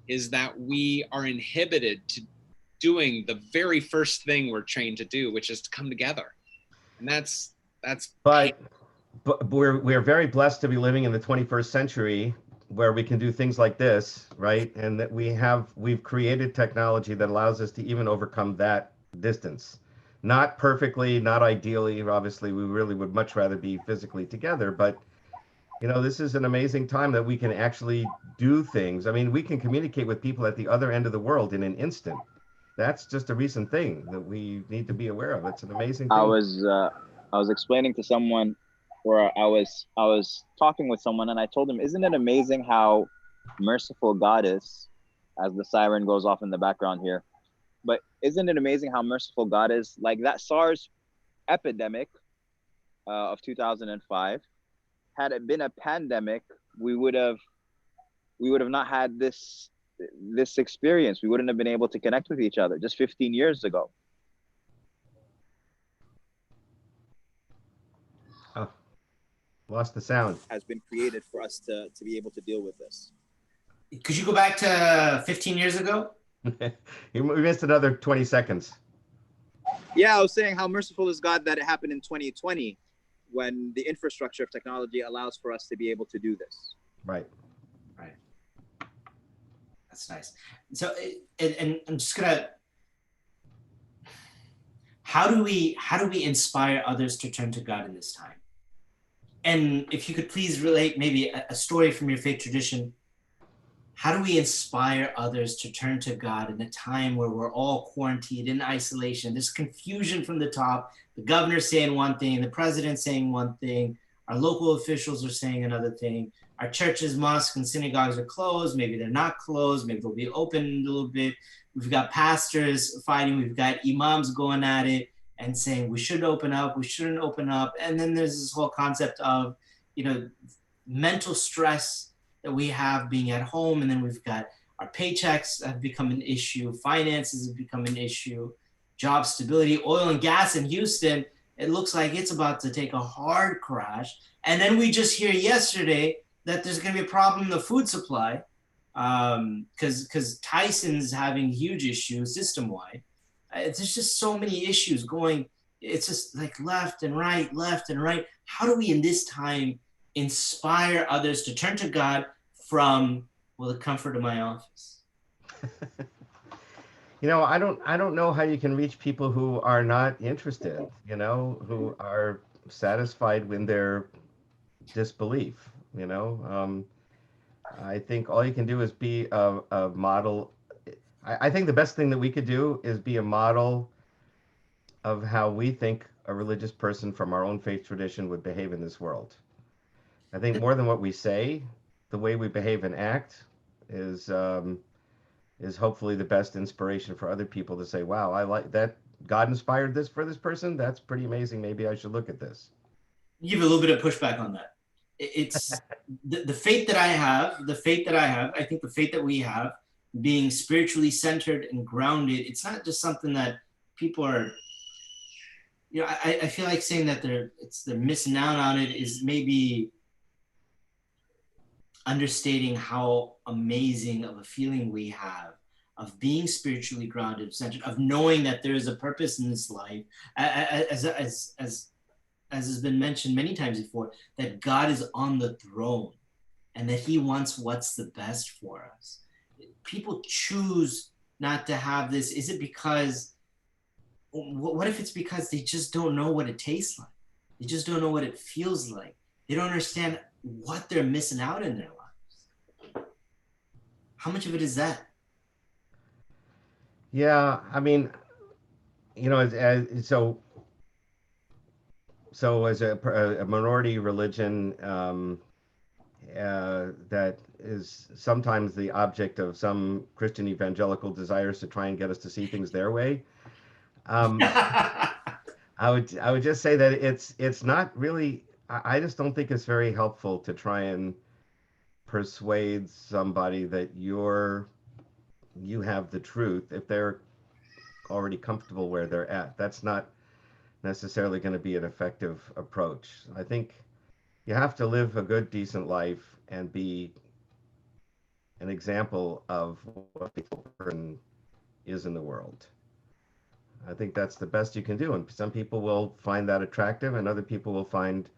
is that we are inhibited to doing the very first thing we're trained to do, which is to come together. And that's But we're very blessed to be living in the 21st century where we can do things like this, right? And that we've created technology that allows us to even overcome that distance. Not perfectly, not ideally. Obviously, we really would much rather be physically together, but this is an amazing time that we can actually do things. I mean, we can communicate with people at the other end of the world in an instant. That's just a recent thing that we need to be aware of. It's an amazing thing. I was explaining to someone, or I was talking with someone, and I told him, isn't it amazing how merciful God is? As the siren goes off in the background here, but isn't it amazing how merciful God is? Like that SARS epidemic of 2005, had it been a pandemic, we would have not had this experience. We wouldn't have been able to connect with each other just 15 years ago. Oh, lost the sound. Has been created for us to be able to deal with this. Could you go back to 15 years ago? We missed another 20 seconds. Yeah, I was saying how merciful is God that it happened in 2020 when the infrastructure of technology allows for us to be able to do this. Right. That's nice. So, and I'm just gonna, how do we inspire others to turn to God in this time? And if you could please relate maybe a story from your faith tradition. How do we inspire others to turn to God in a time where we're all quarantined in isolation? There's confusion from the top. The governor's saying one thing, the president's saying one thing, our local officials are saying another thing. Our churches, mosques, and synagogues are closed. Maybe they're not closed. Maybe they'll be open a little bit. We've got pastors fighting. We've got imams going at it and saying we should open up, we shouldn't open up. And then there's this whole concept of, mental stress that we have being at home. And then we've got our paychecks have become an issue. Finances have become an issue. Job stability, oil and gas in Houston, it looks like it's about to take a hard crash. And then we just hear yesterday that there's going to be a problem in the food supply because Tyson's having huge issues system-wide. There's just so many issues going. It's just like left and right. How do we in this time inspire others to turn to God from, the comfort of my office? I don't know how you can reach people who are not interested, who are satisfied with their disbelief, I think all you can do is be a model. I think the best thing that we could do is be a model of how we think a religious person from our own faith tradition would behave in this world. I think more than what we say, the way we behave and act is hopefully the best inspiration for other people to say, wow, I like that. God inspired this for this person. That's pretty amazing. Maybe I should look at this. You give a little bit of pushback on that. It's the faith that I have, I think the faith that we have, being spiritually centered and grounded, it's not just something that people are, I feel like saying that they're missing out on it is maybe understating how amazing of a feeling we have of being spiritually grounded, centered, of knowing that there is a purpose in this life, as has been mentioned many times before, that God is on the throne and that he wants what's the best for us. People choose not to have this. Is it because, what if it's because they just don't know what it tastes like? They just don't know what it feels like. They don't understand what they're missing out in their lives. How much of it is that? Yeah, I mean, so so as a minority religion that is sometimes the object of some Christian evangelical desires to try and get us to see things their way. I would just say that it's not really. I just don't think it's very helpful to try and persuade somebody that you have the truth if they're already comfortable where they're at. That's not necessarily going to be an effective approach. I think you have to live a good, decent life and be an example of what the person is in the world. I think that's the best you can do. And some people will find that attractive, and other people will find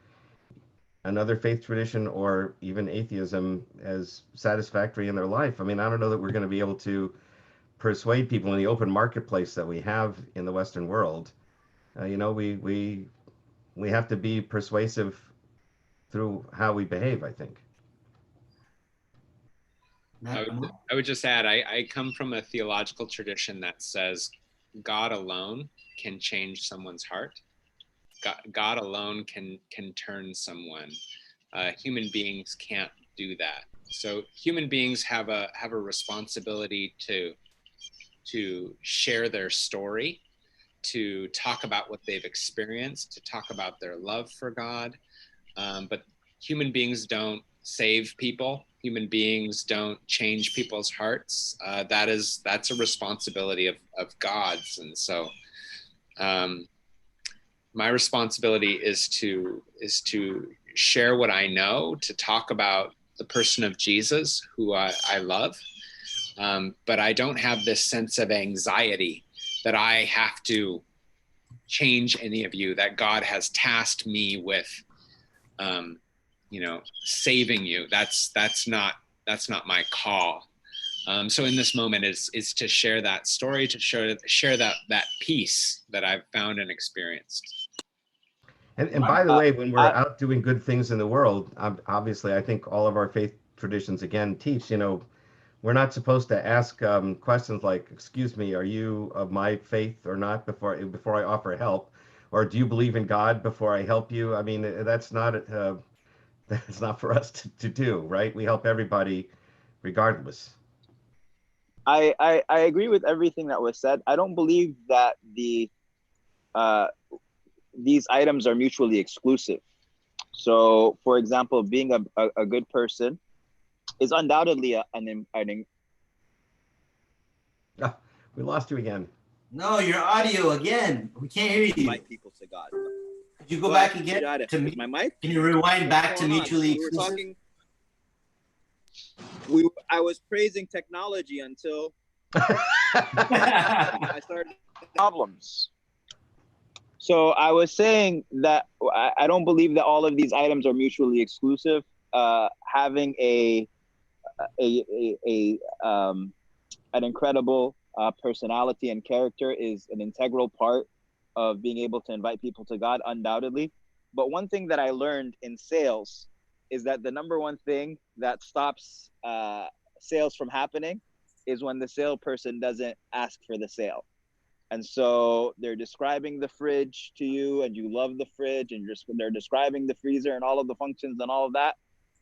another faith tradition or even atheism as satisfactory in their life. I mean, I don't know that we're going to be able to persuade people in the open marketplace that we have in the Western world. We have to be persuasive through how we behave, I think. I would just add, I come from a theological tradition that says God alone can change someone's heart. God alone can turn someone. Human beings can't do that. So human beings have a responsibility to share their story, to talk about what they've experienced, to talk about their love for God. But human beings don't save people. Human beings don't change people's hearts. That's a responsibility of God's. And so my responsibility is to share what I know, to talk about the person of Jesus, who I love. But I don't have this sense of anxiety that I have to change any of you, that God has tasked me with, saving you. That's not my call. So in this moment is to share that story, to share that peace that I've found and experienced. And by the way, when we're out doing good things in the world, obviously, I think all of our faith traditions again teach, we're not supposed to ask questions like, "Excuse me, are you of my faith or not?" before I offer help, or "Do you believe in God?" before I help you. I mean, that's not for us to do, right? We help everybody, regardless. I agree with everything that was said. I don't believe that these items are mutually exclusive. So, for example, being a good person is undoubtedly We lost you again. No, your audio again. We can't hear you. Invite people to God. Could you go back again to my mic? Can you rewind back to mutually exclusive? I was praising technology until I started problems. So I was saying that I don't believe that all of these items are mutually exclusive. Having an incredible personality and character is an integral part of being able to invite people to God, undoubtedly. But one thing that I learned in sales is that the number one thing that stops sales from happening is when the salesperson doesn't ask for the sale. And so they're describing the fridge to you, and you love the fridge, and they're describing the freezer and all of the functions and all of that.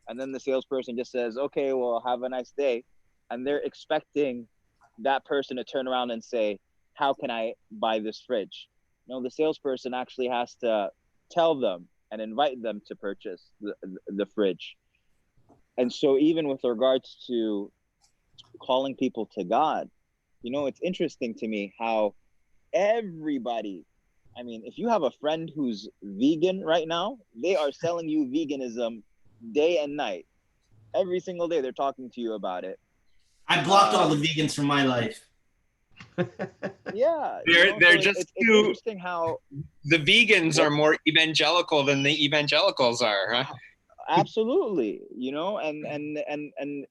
And then the salesperson just says, "Okay, well, have a nice day." And they're expecting that person to turn around and say, "How can I buy this fridge?" No, the salesperson actually has to tell them and invite them to purchase the fridge. And so even with regards to calling people to God, it's interesting to me how everybody, I mean, if you have a friend who's vegan right now, they are selling you veganism day and night. Every single day they're talking to you about it. I blocked all the vegans from my life. Yeah, they're just it's interesting how the vegans are more evangelical than the evangelicals are, huh? Absolutely, and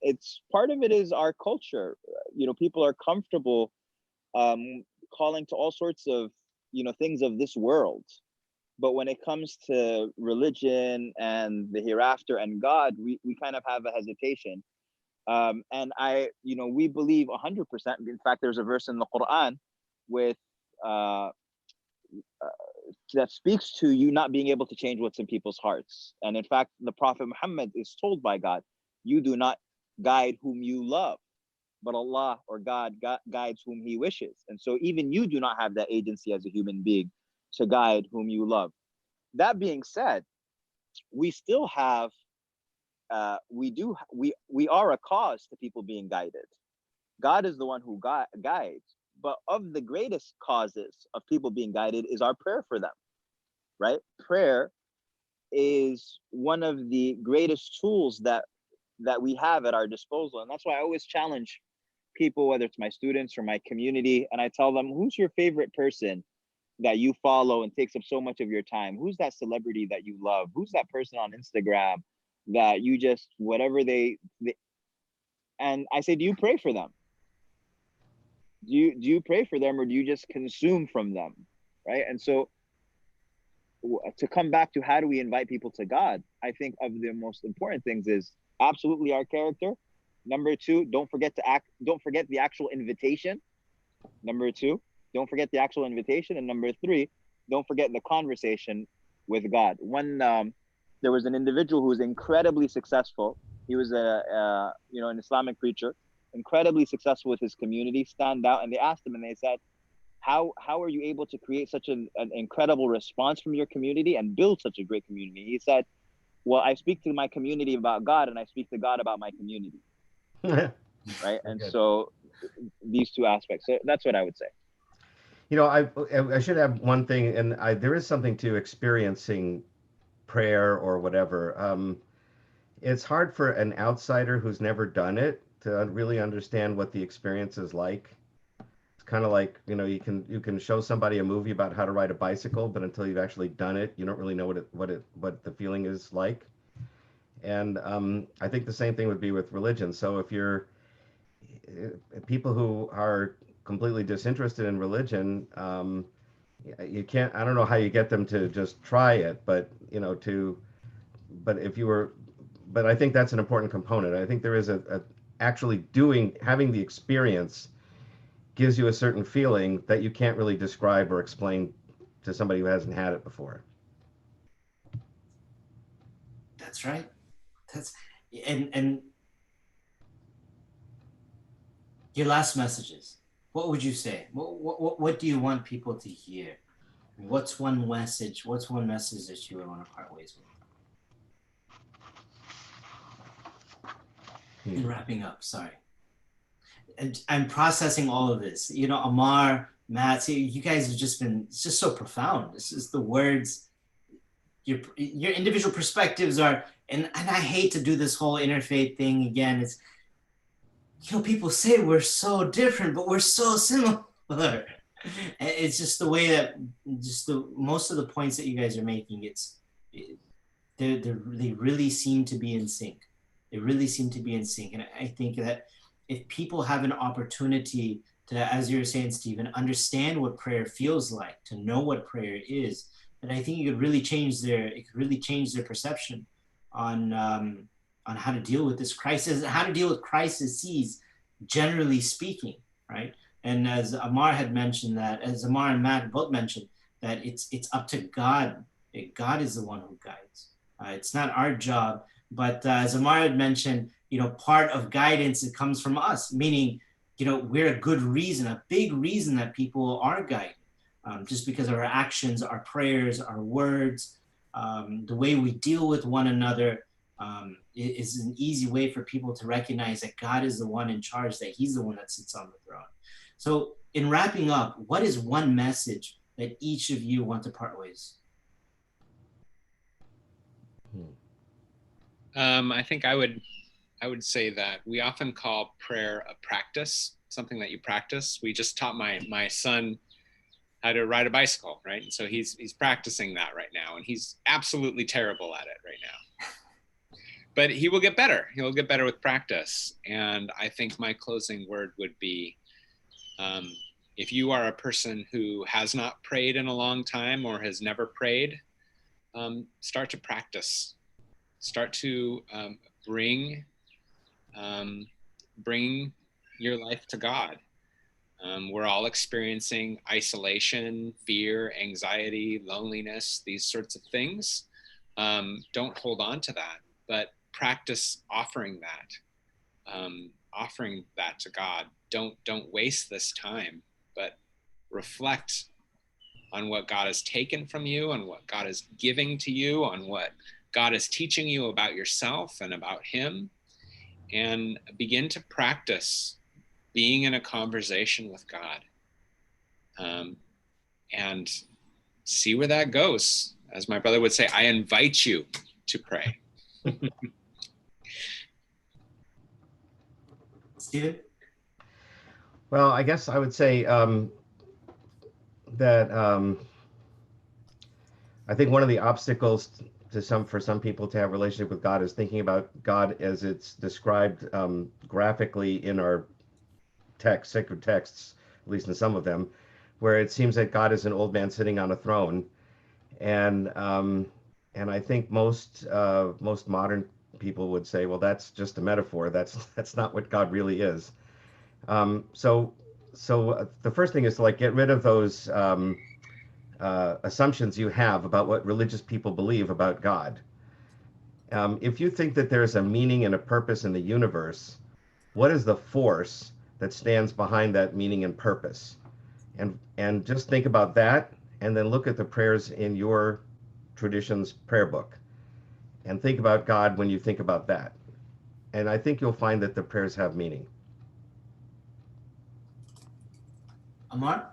it's part of it is our culture. People are comfortable calling to all sorts of things of this world, but when it comes to religion and the hereafter and God, we kind of have a hesitation. And we believe 100%. In fact, there's a verse in the Quran with that speaks to you not being able to change what's in people's hearts. And in fact, the Prophet Muhammad is told by God, you do not guide whom you love, but Allah or God guides whom he wishes. And so even you do not have that agency as a human being to guide whom you love. That being said, we still have, we are a cause to people being guided. God is the one who guides, but of the greatest causes of people being guided is our prayer for them, right? Prayer is one of the greatest tools that we have at our disposal. And that's why I always challenge people, whether it's my students or my community, and I tell them, who's your favorite person that you follow and takes up so much of your time? Who's that celebrity that you love? Who's that person on Instagram that you just, whatever they and I say, do you pray for them? Do you pray for them, or do you just consume from them, right? And so to come back to how do we invite people to God, I think of the most important things is absolutely our character. Number two, don't forget the actual invitation. Number two, don't forget the actual invitation. And number three, don't forget the conversation with God. There was an individual who was incredibly successful. He was an Islamic preacher, incredibly successful with his community, stand out. And they asked him, and they said, how are you able to create such an incredible response from your community and build such a great community? He said, well, I speak to my community about God, and I speak to God about my community. Right? And so these two aspects. So that's what I would say. You know, I should have one thing, and there is something to experiencing prayer or whatever. It's hard for an outsider who's never done it to really understand what the experience is like. It's kind of like, you can show somebody a movie about how to ride a bicycle, but until you've actually done it, you don't really know what the feeling is like. And I think the same thing would be with religion. So if people who are completely disinterested in religion, you can't, I don't know how you get them to just try it, but but I think that's an important component. I think there is actually having the experience gives you a certain feeling that you can't really describe or explain to somebody who hasn't had it before. That's right. And your last messages, what would you say? What do you want people to hear? What's one message that you would want to part ways with? In wrapping up, sorry. And I'm processing all of this. Amar, Matt, you guys have it's just so profound. This is the words, your individual perspectives are, and I hate to do this whole interfaith thing again. It's, people say we're so different, but we're so similar. It's just the way that most of the points that you guys are making, they really seem to be in sync. They really seem to be in sync. And I think that if people have an opportunity to, as you were saying, Stephen, understand what prayer feels like, to know what prayer is, then I think it could really change their perception on how to deal with this crisis, how to deal with crises, generally speaking, right? And as Amar had mentioned as Amar and Matt both mentioned, that it's up to God. God is the one who guides. It's not our job, but as Amar had mentioned, part of guidance, it comes from us, meaning, we're a good reason, a big reason that people are guided, just because of our actions, our prayers, our words, the way we deal with one another, is an easy way for people to recognize that God is the one in charge, that he's the one that sits on the throne. So in wrapping up, what is one message that each of you want to part ways? I think I would say that we often call prayer a practice, something that you practice. We just taught my son how to ride a bicycle, right? And so he's practicing that right now, and he's absolutely terrible at it right now. But he will get better. He'll get better with practice. And I think my closing word would be, if you are a person who has not prayed in a long time or has never prayed, start to practice. Start to bring your life to God. We're all experiencing isolation, fear, anxiety, loneliness, these sorts of things. Don't hold on to that, but practice offering that to God. Don't waste this time, but reflect on what God has taken from you, on what God is giving to you, on what God is teaching you about yourself and about Him, and begin to practice being in a conversation with God, and see where that goes. As my brother would say, I invite you to pray. Stephen? Well, I guess I would say that I think one of the obstacles for some people to have a relationship with God is thinking about God as it's described graphically in our sacred texts, at least in some of them, where it seems that God is an old man sitting on a throne, and I think most modern people would say, well, that's just a metaphor. That's not what God really is. So the first thing is to like get rid of those assumptions you have about what religious people believe about God. If you think that there's a meaning and a purpose in the universe, what is the force that stands behind that meaning and purpose? And just think about that, and then look at the prayers in your tradition's prayer book, and think about God when you think about that. And I think you'll find that the prayers have meaning. Amar?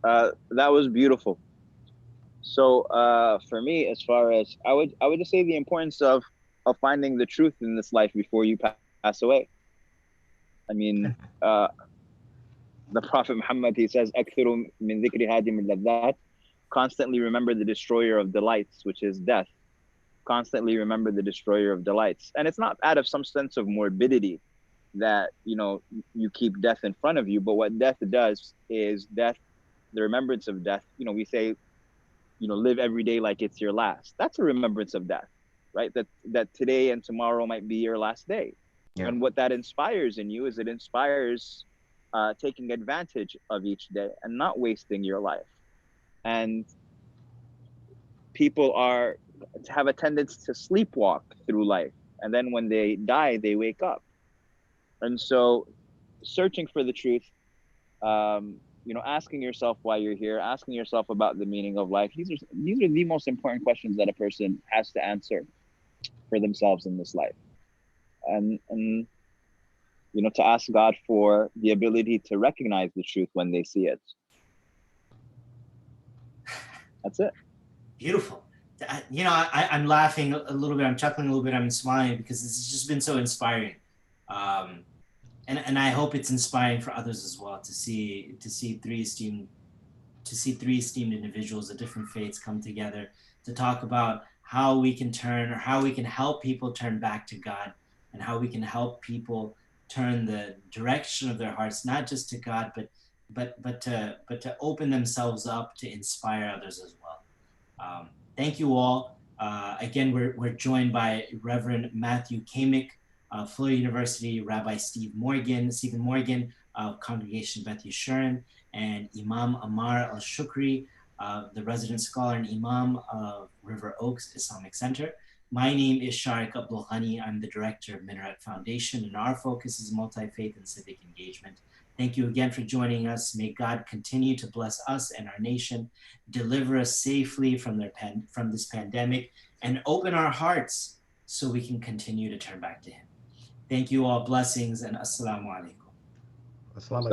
That was beautiful. So for me, as far as I would just say the importance of finding the truth in this life before you pass away. I mean, the Prophet Muhammad, he says, "Akthiru min dhikri hadim al-ladhat." Constantly remember the destroyer of delights, which is death. Constantly remember the destroyer of delights. And it's not out of some sense of morbidity that, you know, you keep death in front of you, but what death does is death, the remembrance of death, you know, we say, you know, live every day like it's your last. That's a remembrance of death, right? That today and tomorrow might be your last day. Yeah. And what that inspires in you is it inspires taking advantage of each day and not wasting your life. And people have a tendency to sleepwalk through life, and then when they die, they wake up. And so, searching for the truth, you know, asking yourself why you're here, asking yourself about the meaning of life. These are the most important questions that a person has to answer for themselves in this life, and you know, to ask God for the ability to recognize the truth when they see it. That's it. Beautiful. You know, I'm laughing a little bit, I'm chuckling a little bit, I'm smiling because this has just been so inspiring. And I hope it's inspiring for others as well to see three esteemed individuals of different faiths come together to talk about how we can turn, or how we can help people turn back to God, and how we can help people turn the direction of their hearts not just to God, but to open themselves up to inspire others as well. Thank you all. Again, we're joined by Reverend Matthew Kamick, Fuller University, Rabbi Stephen Morgan, Congregation Beth Yeshurun, and Imam Ammar al-Shukri, the resident scholar and Imam of River Oaks Islamic Center. My name is Sharik Abdul Ghani. I'm the director of Minaret Foundation, and our focus is multi-faith and civic engagement. Thank you again for joining us. May God continue to bless us and our nation, deliver us safely from this pandemic, and open our hearts so we can continue to turn back to Him. Thank you all. Blessings and assalamu alaikum. Assalamu alaikum.